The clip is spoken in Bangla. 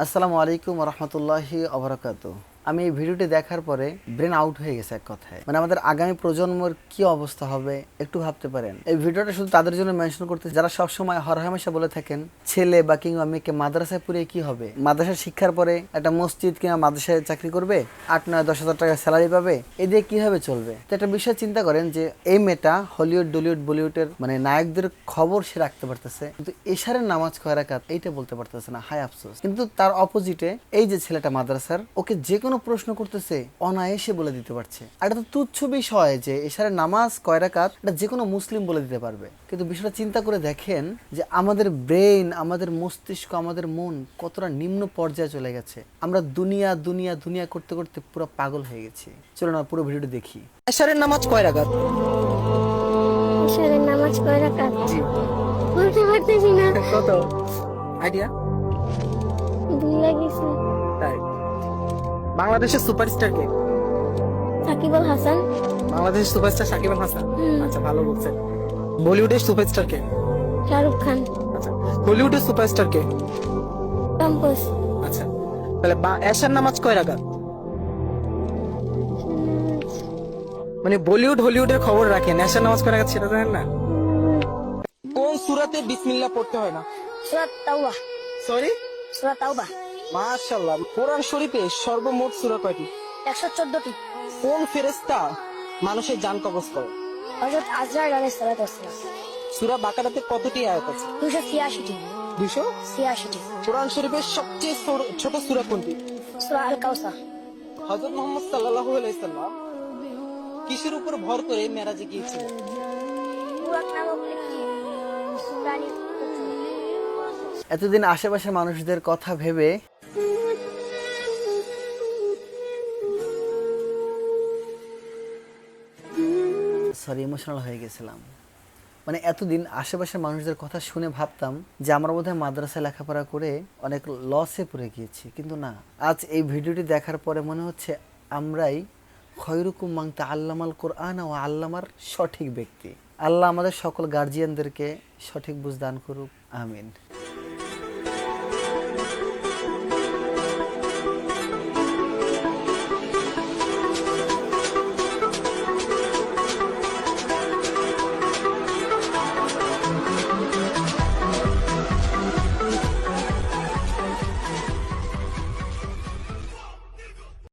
আসসালামু আলাইকুম রহমতুল্লাহি অবরাকাতু। আমি এই ভিডিওটি দেখার পরে ব্রেন আউট হয়ে গেছে এক কথায়। মানে আমাদের আগামী প্রজন্মের কি অবস্থা হবে একটু ভাবতে পারেন। এই ভিডিওটা শুধু তাদের জন্য মেনশন করতে যারা সবসময় হরহামেশা বলে থাকেন ছেলে বা কিংবা মেয়েকে মাদ্রাসায় পড়িয়ে কি হবে, মাদ্রাসা শিক্ষার পরে একটা মসজিদ কিংবা মাদ্রাসায় চাকরি করবে, 8, 9, 10 হাজার টাকা স্যালারি পাবে, এই দিয়ে কিভাবে চলবে। তো একটা বিষয় চিন্তা করেন যে এই মেয়েটা হলিউড ডলিউড বলিউডের মানে নায়কদের খবর সে রাখতে পারতেছে, কিন্তু এশারের নামাজ কয় রাকাত এইটা বলতে পারতেছে না। হায় আফসোস। কিন্তু তার অপোজিটে এই যে ছেলেটা মাদ্রাসার, ওকে যে কোনো প্রশ্ন করতেছে অনায়াসে বলে দিতে পারছে। আর এটা তো তুচ্ছ বিষয় যে এশারের নামাজ কয় রাকাত এটা যে কোনো মুসলিম বলে দিতে পারবে। কিন্তু বিষয়টা চিন্তা করে দেখেন যে আমাদের ব্রেন, আমাদের মস্তিষ্ক, আমাদের মন কতটা নিম্ন পর্যায়ে চলে গেছে। আমরা দুনিয়া দুনিয়া দুনিয়া করতে করতে পুরো পাগল হয়ে গেছি। চলুন পুরো ভিডিওটি দেখি। এশারের নামাজ কয় রাকাত? এশারের নামাজ কয় রাকাত বলতে পারতেছি না। কত আইডিয়া? ভুলে গেছি। তাই বাংলাদেশের সুপারস্টার কে? সাকিব আল হাসান। বাংলাদেশের সুপারস্টার সাকিব আল হাসান। হুম। আচ্ছা, ভালো বলছেন। বলিউডের সুপারস্টার কে? শাহরুখ খান। আচ্ছা, হলিউডের সুপারস্টার কে? টম্পস। আচ্ছা, তাহলে এশার নামাজ কয় রাকাত? মানে বলিউড হলিউডের খবর রাখেন, এশার নামাজ কয় রাকাত সেটা জানেন না? কোন সূরাতে বিসমিল্লাহ পড়তে হয় না? সূরা তাওবা। সরি, সূরা তাওবা মাশাআল্লাহ। কোরআন শরীফে সর্বমোট সূরা কয়টি? 114টি। কোন ফেরেশতা মানুষের জান কবজ করে? হযরত আজরাইল আলাইহিস সালাতু ওয়াসসালাম। সূরা বাকারাতে কতটি আয়াত আছে? 286টি। 286। কোরআন শরীফের সবচেয়ে ছোট সূরা কোনটি? সূরা আল কাউসার। হযরত মুহাম্মদ সাল্লাল্লাহু আলাইহি সাল্লাম কিসের উপর ভর করে মেরাজে গিয়েছিলেন? বুরাক নামক একটি প্রাণীর উপর। এতদিন আশেপাশের মানুষদের কথা ভেবে ইমোশনাল হয়ে গেছিলাম। মানে এতদিন আশেপাশের মানুষদের কথা শুনে ভাবতাম যে আমরা বোধহয় মাদ্রাসায় লেখাপড়া করে অনেক লসে পড়ে গিয়েছি, কিন্তু না। আজ এই ভিডিওটি দেখার পরে মনে হচ্ছে আমরাই খয়রুকুম মান তাআল্লামাল কোরআন ও আল্লামার সঠিক ব্যক্তি। আল্লাহ আমাদের সকল গার্জিয়ানদেরকে সঠিক বুঝ দান করুক, আমিন।